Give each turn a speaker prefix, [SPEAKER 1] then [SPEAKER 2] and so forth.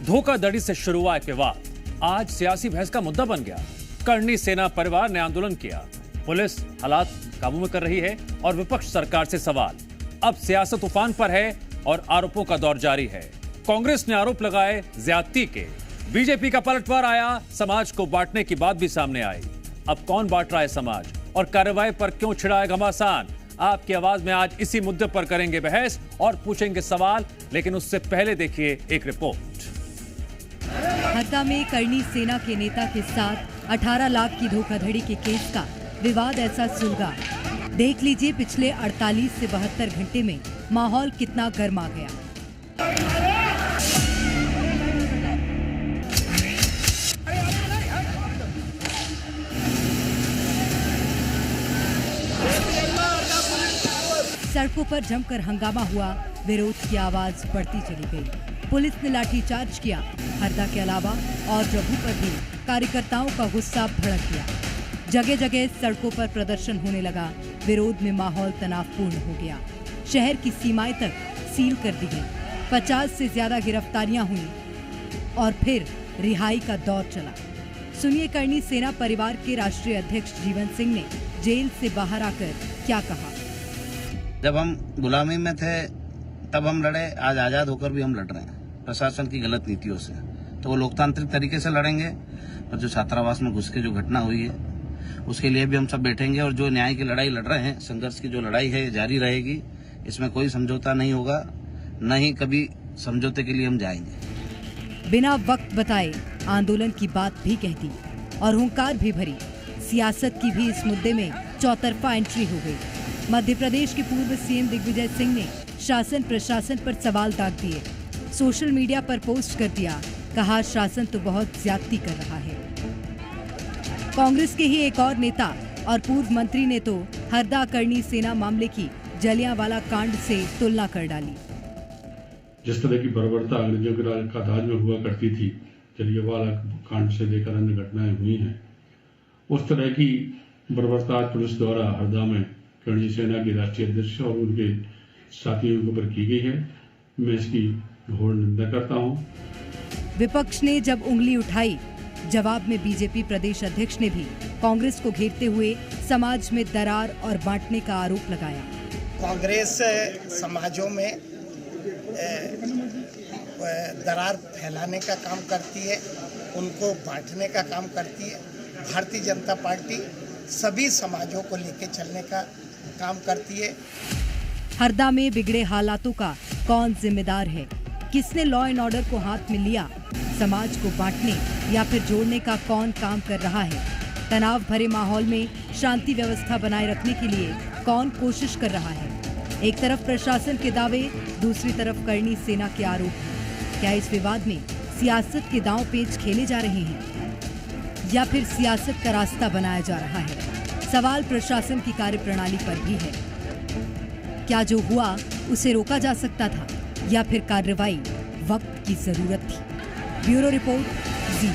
[SPEAKER 1] धोखाधड़ी से शुरू हुआ विवाद आज सियासी बहस का मुद्दा बन गया। करणी सेना परिवार ने आंदोलन किया, पुलिस हालात काबू में कर रही है और विपक्ष सरकार से सवाल। अब सियासत उफान पर है और आरोपों का दौर जारी है। कांग्रेस ने आरोप लगाए ज्यादती के, बीजेपी का पलटवार आया, समाज को बांटने की बात भी सामने आई। अब कौन बांट रहा है समाज और कार्रवाई पर क्यों छिड़ा है घमासान? आपकी आवाज में आज इसी मुद्दे पर करेंगे बहस और पूछेंगे सवाल, लेकिन उससे पहले देखिए एक रिपोर्ट।
[SPEAKER 2] हरदा में करणी सेना के नेता के साथ 18 लाख की धोखाधड़ी के केस का विवाद ऐसा सुलगा। देख लीजिए पिछले 48 से 72 घंटे में माहौल कितना गर्मा गया। सड़कों पर जमकर हंगामा हुआ, विरोध की आवाज बढ़ती चली गई। पुलिस ने लाठीचार्ज किया। हरदा के अलावा और जगहों पर भी कार्यकर्ताओं का गुस्सा भड़क गया। जगह जगह सड़कों पर प्रदर्शन होने लगा। विरोध में माहौल तनावपूर्ण हो गया। शहर की सीमाएं तक सील कर दी गई। 50 से ज्यादा गिरफ्तारियां हुई और फिर रिहाई का दौर चला। सुनिए करणी सेना परिवार के राष्ट्रीय अध्यक्ष जीवन सिंह ने जेल से बाहर आकर क्या कहा।
[SPEAKER 3] जब हम गुलामी में थे तब हम लड़े, आज आजाद होकर भी हम लड़ रहे हैं प्रशासन की गलत नीतियों से। तो वो लोकतांत्रिक तरीके से लड़ेंगे, और जो छात्रावास में घुस के जो घटना हुई है उसके लिए भी हम सब बैठेंगे। और जो न्याय की लड़ाई लड़ रहे हैं, संघर्ष की जो लड़ाई है जारी रहेगी। इसमें कोई समझौता नहीं होगा, न ही कभी समझौते के लिए हम जाएंगे।
[SPEAKER 2] बिना वक्त बताए आंदोलन की बात भी कह दी और हुंकार भी भरी। सियासत की भी इस मुद्दे में चौतरफा एंट्री हो गई। मध्य प्रदेश के पूर्व सीएम दिग्विजय सिंह ने शासन प्रशासन पर सवाल दाग दिए। सोशल मीडिया पर पोस्ट कर दिया, कहा शासन तो बहुत ज्यादती कर रहा है। कांग्रेस के ही एक और नेता और पूर्व मंत्री ने तो हरदा करणी सेना मामले की जलियांवाला कांड से तुलना कर डाली।
[SPEAKER 4] जिस तरह की बर्बरता अंग्रेजों के राज में हुआ करती थी, जलियांवाला कांड से लेकर अन्य घटनाएं हुई हैं, उस तरह की बर्बरता पुलिस द्वारा हरदा में करणी सेना के राष्ट्रीय अध्यक्ष और उनके साथियों के ऊपर की गई है। मैं इसकी घोर निंदा करता हूं।
[SPEAKER 2] विपक्ष ने जब उंगली उठाई, जवाब में बीजेपी प्रदेश अध्यक्ष ने भी कांग्रेस को घेरते हुए समाज में दरार और बांटने का आरोप लगाया।
[SPEAKER 5] कांग्रेस समाजों में दरार फैलाने का काम करती है, उनको बांटने का काम करती है। भारतीय जनता पार्टी सभी समाजों को लेकर चलने का काम करती है।
[SPEAKER 2] हरदा में बिगड़े हालातों का कौन जिम्मेदार है? किसने लॉ एंड ऑर्डर को हाथ में लिया? समाज को बांटने या फिर जोड़ने का कौन काम कर रहा है? तनाव भरे माहौल में शांति व्यवस्था बनाए रखने के लिए कौन कोशिश कर रहा है? एक तरफ प्रशासन के दावे, दूसरी तरफ करणी सेना के आरोप। क्या इस विवाद में सियासत के दांव पेच खेले जा रहे हैं या फिर सियासत का रास्ता बनाया जा रहा है? सवाल प्रशासन की कार्यप्रणाली पर भी है। क्या जो हुआ उसे रोका जा सकता था या फिर कार्रवाई वक्त की जरूरत थी? ब्यूरो रिपोर्ट, जी।